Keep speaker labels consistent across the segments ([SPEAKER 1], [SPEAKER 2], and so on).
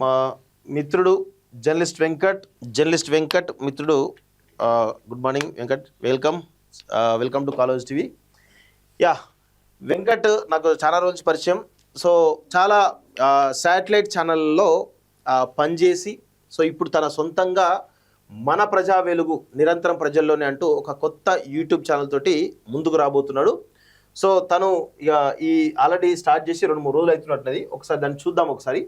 [SPEAKER 1] మా మిత్రుడు జర్నలిస్ట్ వెంకట్ మిత్రుడు. Good morning Venkat, welcome to college TV. Yeah, Venkat నాకు చాలా రోజు పరిచయం. సో చాలా శాటిలైట్ ఛానల్లో పనిచేసి, సో ఇప్పుడు తన సొంతంగా మన ప్రజా వెలుగు నిరంతరం ప్రజల్లోనే అంటూ ఒక కొత్త యూట్యూబ్ ఛానల్ తోటి ముందుకు రాబోతున్నాడు. సో తను ఇక ఈ ఆల్రెడీ స్టార్ట్ చేసి 2-3 రోజులు అవుతున్నట్టున్నది. ఒకసారి దాన్ని చూద్దాం. ఒకసారి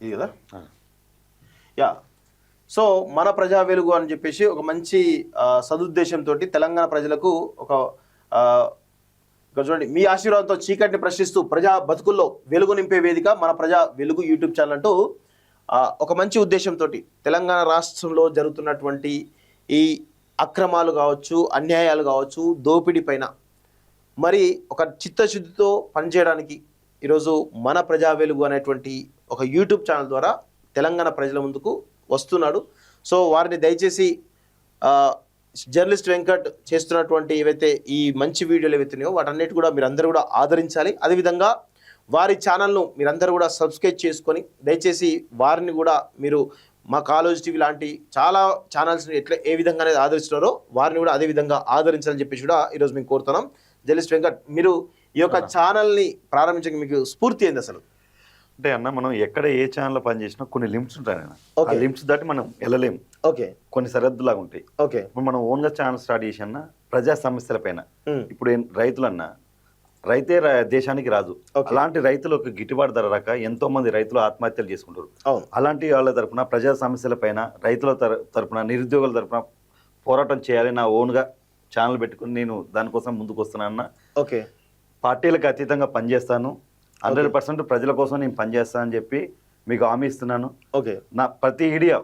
[SPEAKER 1] ఇది కదా. యా, సో మన ప్రజా వెలుగు అని చెప్పేసి ఒక మంచి సదుద్దేశంతో తెలంగాణ ప్రజలకు ఒక చూడండి, మీ ఆశీర్వాదంతో చీకటిని ప్రశ్నిస్తూ ప్రజా బతుకుల్లో వెలుగు నింపే వేదిక మన ప్రజా వెలుగు యూట్యూబ్ ఛానల్ అంటూ ఒక మంచి ఉద్దేశంతో తెలంగాణ రాష్ట్రంలో జరుగుతున్నటువంటి ఈ అక్రమాలు కావచ్చు, అన్యాయాలు కావచ్చు, దోపిడీ పైన మరి ఒక చిత్తశుద్ధితో పనిచేయడానికి ఈరోజు మన ప్రజా వెలుగు అనేటువంటి ఒక యూట్యూబ్ ఛానల్ ద్వారా తెలంగాణ ప్రజల ముందుకు వస్తున్నాడు. సో వారిని దయచేసి జర్నలిస్ట్ వెంకట్ చేస్తున్నటువంటి ఏవైతే ఈ మంచి వీడియోలు ఏవైతున్నాయో వాటన్నిటి కూడా మీరందరూ కూడా ఆదరించాలి. అదేవిధంగా వారి ఛానల్ను మీరందరూ కూడా సబ్స్క్రైబ్ చేసుకొని దయచేసి వారిని కూడా మీరు మా కాలేజ్ టీవీ లాంటి చాలా ఛానల్స్ని ఏ విధంగా అనేది ఆదరిస్తున్నారో వారిని కూడా అదే విధంగా ఆదరించాలని చెప్పేసి కూడా ఈరోజు మేము కోరుతున్నాం. జర్నలిస్ట్ వెంకట్, మీరు ఈ యొక్క ఛానల్ని ప్రారంభించడానికి మీకు స్ఫూర్తి ఏంది అసలు?
[SPEAKER 2] అంటే అన్న, మనం ఎక్కడ ఏ ఛానల్లో పనిచేసినా కొన్ని లిమిట్స్ ఉంటాయి అన్న. ఆ లిమిట్స్ దాటి మనం వెళ్ళలేము.
[SPEAKER 1] ఓకే,
[SPEAKER 2] కొన్ని సరిహద్దులాగా ఉంటాయి.
[SPEAKER 1] ఓకే,
[SPEAKER 2] ఇప్పుడు మనం ఓన్గా ఛానల్ స్టార్ట్ చేసిన ప్రజా సమస్యల పైన, ఇప్పుడు రైతులన్నా రైతే దేశానికి రాజు. అలాంటి రైతులకు గిట్టుబాటు ధర రాక ఎంతో మంది రైతులు ఆత్మహత్యలు చేసుకుంటారు. అలాంటి వాళ్ళ తరపున ప్రజా సమస్యల పైన, రైతుల తరపున, నిరుద్యోగుల తరపున పోరాటం చేయాలి. నా ఓన్గా ఛానల్ పెట్టుకుని నేను దానికోసం ముందుకు వస్తున్నాను.
[SPEAKER 1] ఓకే,
[SPEAKER 2] పార్టీలకు అతీతంగా పనిచేస్తాను. 100% ప్రజల కోసం నేను పనిచేస్తానని చెప్పి మీకు హామీ ఇస్తున్నాను.
[SPEAKER 1] ఓకే,
[SPEAKER 2] నా ప్రతి వీడియో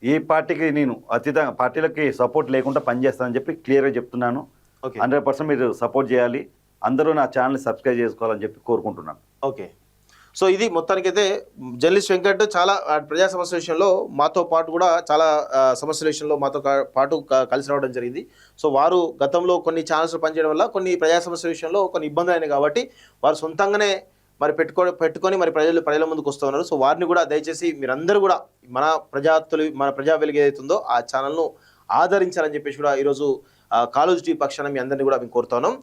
[SPEAKER 2] ఏ పార్టీకి నేను అతీతంగా, పార్టీలకి సపోర్ట్ లేకుండా పనిచేస్తానని చెప్పి క్లియర్గా చెప్తున్నాను. 100% మీరు సపోర్ట్ చేయాలి. అందరూ నా ఛానల్ని సబ్స్క్రైబ్ చేసుకోవాలని చెప్పి కోరుకుంటున్నాను.
[SPEAKER 1] ఓకే, సో ఇది మొత్తానికైతే జర్నలిస్ట్ వెంకట్ చాలా ప్రజా సమస్యల విషయంలో మాతో పాటు కూడా చాలా సమస్యల విషయంలో మాతో పాటు కలిసి రావడం జరిగింది. సో వారు గతంలో కొన్ని ఛానల్స్ పనిచేయడం వల్ల కొన్ని ప్రజా సమస్యల విషయంలో కొన్ని ఇబ్బందులు అయినాయి కాబట్టి వారు సొంతంగానే మరి పెట్టుకొని మరి ప్రజల ముందుకు వస్తూ ఉన్నారు. సో వారిని కూడా దయచేసి మీరందరూ కూడా మన ప్రజా వెలుగు ఏదైతుందో ఆ ఛానల్ను ఆదరించాలని చెప్పేసి కూడా ఈరోజు కాలేజ్ టీవీ పక్షాన మీ అందరినీ కూడా మేము కోరుతా ఉన్నాం.